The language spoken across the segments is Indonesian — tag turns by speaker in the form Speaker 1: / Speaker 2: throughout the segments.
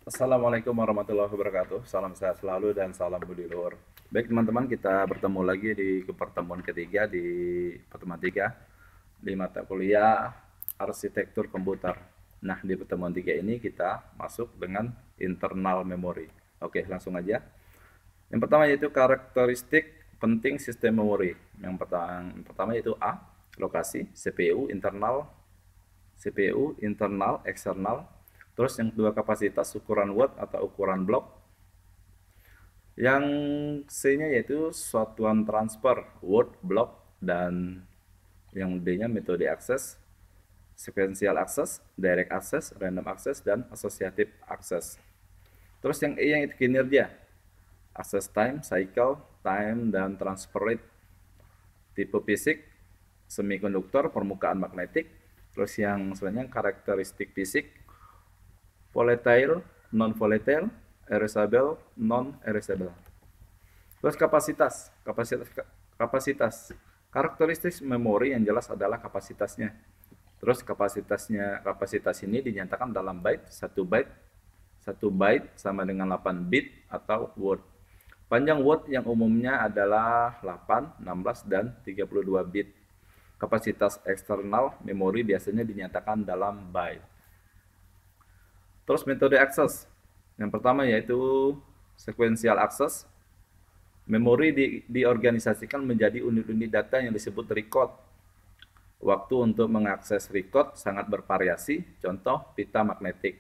Speaker 1: Assalamualaikum warahmatullahi wabarakatuh. Salam sehat selalu dan salam budi luhur. Baik teman-teman, kita bertemu lagi di pertemuan ketiga di matematika di mata kuliah arsitektur komputer. Nah, di pertemuan tiga ini kita masuk dengan internal memory. Oke, langsung aja. Yang pertama yaitu karakteristik penting sistem memori. Yang pertama yaitu A, lokasi, CPU internal, eksternal. Terus yang kedua kapasitas, ukuran watt atau ukuran blok. Yang C-nya yaitu satuan transfer, watt, blok, dan yang D-nya metode akses, sequential access, direct access, random access, dan associative access. Terus yang E yang itu kinerja, access time, cycle, time, dan transfer rate. Tipe fisik, semikonduktor, permukaan magnetik. Terus yang selanjutnya karakteristik fisik, volatile, non-volatile, erasable, non-erasable. Terus kapasitas. Karakteristik memori yang jelas adalah kapasitasnya. Terus kapasitas ini dinyatakan dalam byte, 1 byte sama dengan 8 bit atau word. Panjang word yang umumnya adalah 8, 16, dan 32 bit. Kapasitas eksternal memori biasanya dinyatakan dalam byte. Terus metode akses. Yang pertama yaitu sequential access. Memori diorganisasikan menjadi unit-unit data yang disebut record. Waktu untuk mengakses record sangat bervariasi, contoh pita magnetik.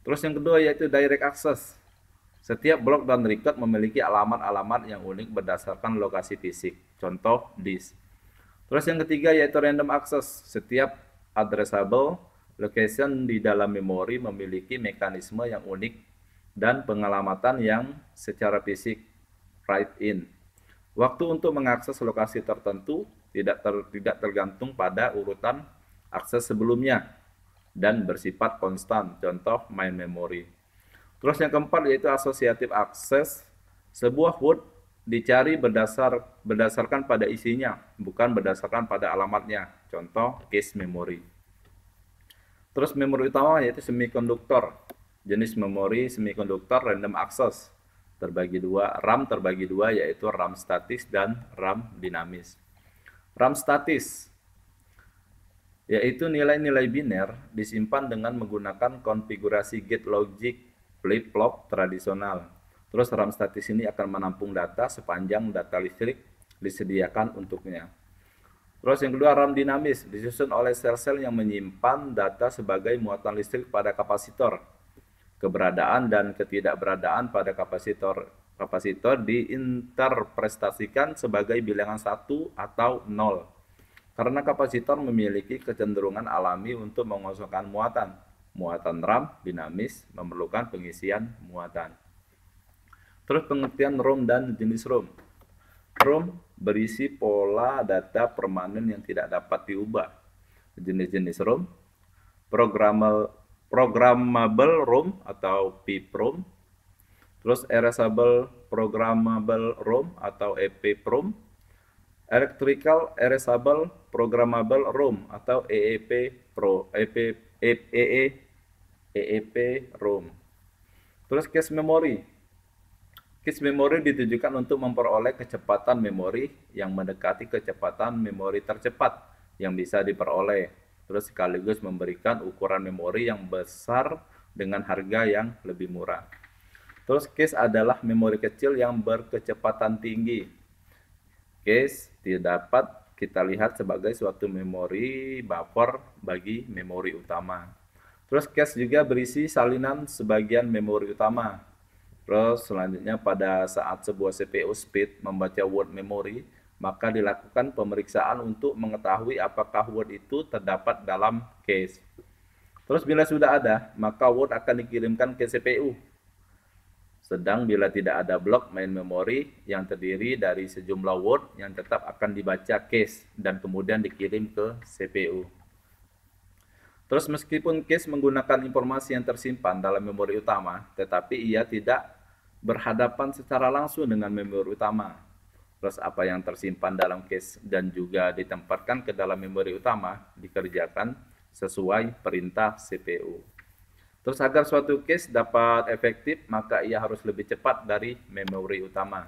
Speaker 1: Terus yang kedua yaitu direct access. Setiap blok dan record memiliki alamat-alamat yang unik berdasarkan lokasi fisik, contoh disk. Terus yang ketiga yaitu random access. Setiap addressable location di dalam memori memiliki mekanisme yang unik dan pengalamatan yang secara fisik write-in. Waktu untuk mengakses lokasi tertentu tidak tergantung pada urutan akses sebelumnya dan bersifat konstan, contoh main memory. Terus yang keempat yaitu associative access. Sebuah word dicari berdasarkan pada isinya, bukan berdasarkan pada alamatnya, contoh cache memory. Terus memori utama yaitu semikonduktor. Jenis memori semikonduktor random access. RAM terbagi dua yaitu RAM statis dan RAM dinamis. RAM statis yaitu nilai-nilai biner disimpan dengan menggunakan konfigurasi gate logic flip-flop tradisional. Terus RAM statis ini akan menampung data sepanjang data listrik disediakan untuknya. Terus yang kedua RAM dinamis disusun oleh sel-sel yang menyimpan data sebagai muatan listrik pada kapasitor. Keberadaan dan ketidakberadaan pada kapasitor diinterpretasikan sebagai bilangan 1 atau 0. Karena kapasitor memiliki kecenderungan alami untuk mengosongkan muatan. Muatan RAM dinamis memerlukan pengisian muatan. Terus pengertian ROM dan jenis ROM. ROM berisi pola data permanen yang tidak dapat diubah. Jenis-jenis ROM, programmable ROM atau PEEPROM, terus erasable programmable ROM atau EPROM, electrical erasable programmable ROM atau EEPROM. Terus cache memory. Cache memory ditujukan untuk memperoleh kecepatan memori yang mendekati kecepatan memori tercepat yang bisa diperoleh. Terus sekaligus memberikan ukuran memori yang besar dengan harga yang lebih murah. Terus cache adalah memori kecil yang berkecepatan tinggi. Cache tidak dapat kita lihat sebagai suatu memori buffer bagi memori utama. Terus cache juga berisi salinan sebagian memori utama. Terus selanjutnya pada saat sebuah CPU speed membaca word memory, maka dilakukan pemeriksaan untuk mengetahui apakah word itu terdapat dalam cache. Terus bila sudah ada, maka word akan dikirimkan ke CPU. Sedang bila tidak ada blok main memory yang terdiri dari sejumlah word yang tetap akan dibaca cache dan kemudian dikirim ke CPU. Terus meskipun cache menggunakan informasi yang tersimpan dalam memori utama, tetapi ia tidak berhadapan secara langsung dengan memori utama. Terus apa yang tersimpan dalam cache dan juga ditempatkan ke dalam memori utama dikerjakan sesuai perintah CPU. Terus agar suatu case dapat efektif, maka ia harus lebih cepat dari memori utama.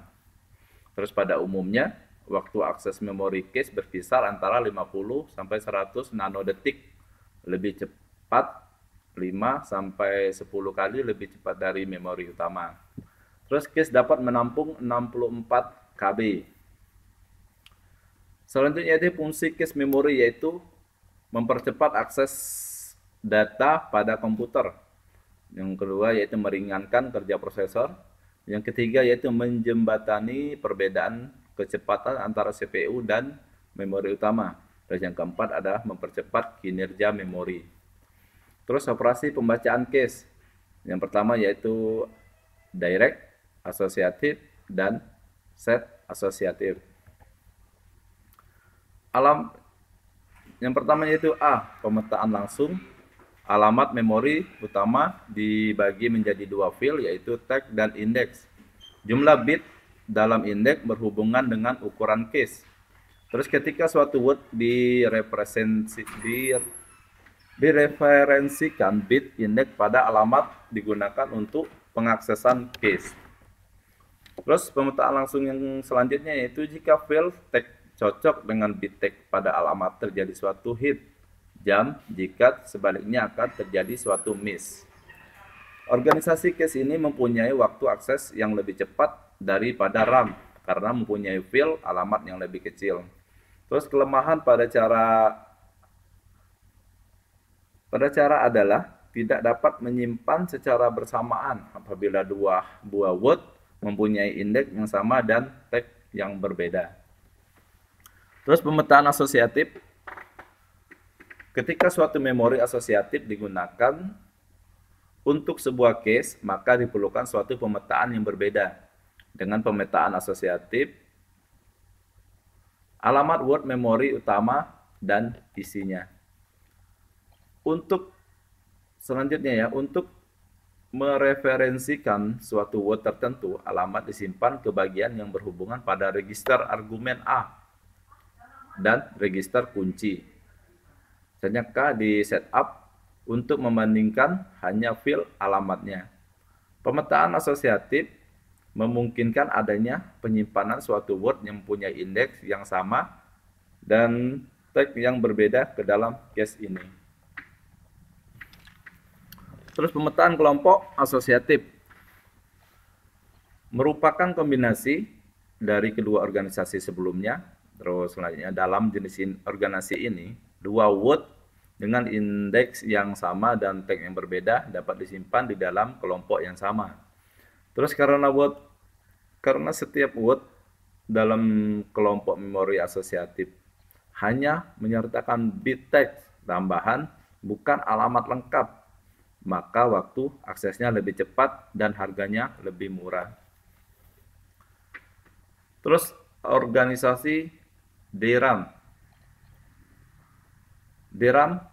Speaker 1: Terus pada umumnya, waktu akses memori cache berkisar antara 50 sampai 100 nanodetik. Lebih cepat 5 sampai 10 kali lebih cepat dari memori utama. Terus cache dapat menampung 64 KB. Selanjutnya itu fungsi cache memori, yaitu mempercepat akses data pada komputer. Yang kedua yaitu meringankan kerja prosesor. Yang ketiga yaitu menjembatani perbedaan kecepatan antara CPU dan memori utama. Dan yang keempat adalah mempercepat kinerja memori. Terus operasi pembacaan cache. Yang pertama yaitu direct, asosiatif, dan set asosiatif. Yang pertama yaitu A, pemetaan langsung. Alamat memori utama dibagi menjadi dua field, yaitu tag dan indeks. Jumlah bit dalam indeks berhubungan dengan ukuran cache. Terus ketika suatu word direferensikan, bit indeks pada alamat digunakan untuk pengaksesan cache. Terus pemetaan langsung yang selanjutnya yaitu jika field tag cocok dengan bit tag pada alamat terjadi suatu hit jam, jika sebaliknya akan terjadi suatu miss. Organisasi cache ini mempunyai waktu akses yang lebih cepat daripada RAM karena mempunyai field alamat yang lebih kecil. Terus kelemahan pada cara adalah tidak dapat menyimpan secara bersamaan apabila dua buah word mempunyai indeks yang sama dan tag yang berbeda. Terus pemetaan asosiatif. Ketika suatu memori asosiatif digunakan untuk sebuah cache, maka diperlukan suatu pemetaan yang berbeda. Dengan pemetaan asosiatif, alamat word memori utama dan isinya. Untuk selanjutnya untuk mereferensikan suatu word tertentu, alamat disimpan ke bagian yang berhubungan pada register argumen A dan register kunci. Misalnya K di setup untuk membandingkan hanya field alamatnya. Pemetaan asosiatif memungkinkan adanya penyimpanan suatu word yang punya indeks yang sama dan tag yang berbeda ke dalam cache ini. Terus pemetaan kelompok asosiatif merupakan kombinasi dari kedua organisasi sebelumnya. Terus selanjutnya dalam jenis organisasi ini, dua word dengan indeks yang sama dan tag yang berbeda dapat disimpan di dalam kelompok yang sama. Terus karena setiap word dalam kelompok memori asosiatif hanya menyertakan bit tag tambahan, bukan alamat lengkap, maka waktu aksesnya lebih cepat dan harganya lebih murah. Terus organisasi DRAM. DRAM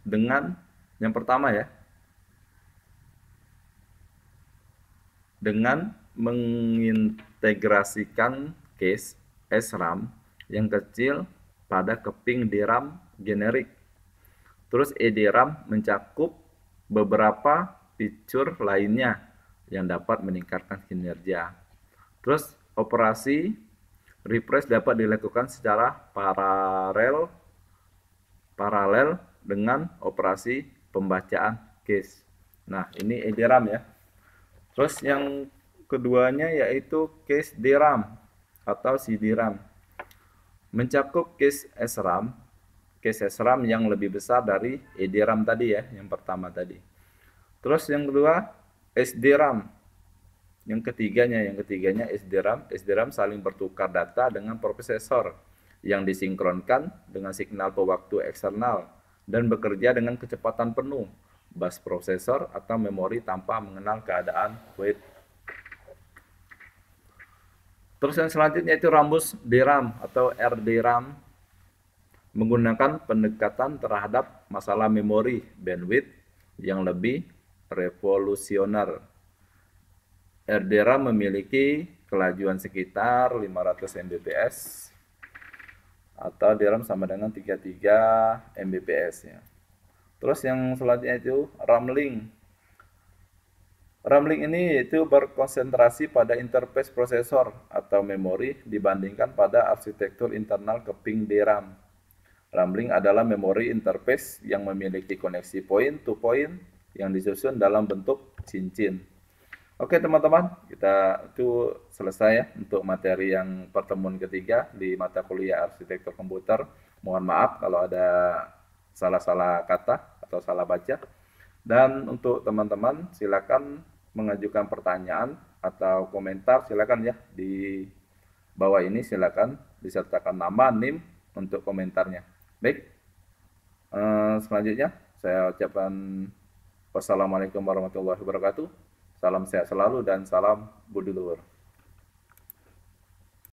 Speaker 1: dengan yang pertama dengan mengintegrasikan cache SRAM yang kecil pada keping DRAM generik. Terus eDRAM mencakup beberapa fitur lainnya yang dapat meningkatkan kinerja. Terus operasi refresh dapat dilakukan secara paralel dengan operasi pembacaan cache. Nah, ini eDRAM ya. Terus yang keduanya yaitu cache DRAM atau CDRAM. Mencakup cache SRAM yang lebih besar dari eDRAM tadi ya, yang pertama tadi. Terus yang kedua SDRAM. Yang ketiganya SDRAM. SDRAM saling bertukar data dengan prosesor yang disinkronkan dengan signal pewaktu eksternal dan bekerja dengan kecepatan penuh, bus prosesor atau memori tanpa mengenal keadaan wait. Terus yang selanjutnya itu rambus DRAM atau RDRAM, menggunakan pendekatan terhadap masalah memori bandwidth yang lebih revolusioner. RDRAM memiliki kelajuan sekitar 500 Mbps atau DRAM sama dengan 33 Mbps ya. Terus yang selanjutnya itu RAM link. RAM link ini itu berkonsentrasi pada interface prosesor atau memori dibandingkan pada arsitektur internal keping DRAM. RAM link adalah memori interface yang memiliki koneksi point-to-point yang disusun dalam bentuk cincin. Oke teman-teman, kita itu selesai ya untuk materi yang pertemuan ketiga di mata kuliah arsitektur komputer. Mohon maaf kalau ada salah-salah kata atau salah baca. Dan untuk teman-teman silakan mengajukan pertanyaan atau komentar, silakan ya di bawah ini, silakan disertakan nama, NIM untuk komentarnya. Baik, selanjutnya saya ucapkan wassalamualaikum warahmatullahi wabarakatuh. Salam sehat selalu dan salam budi luhur.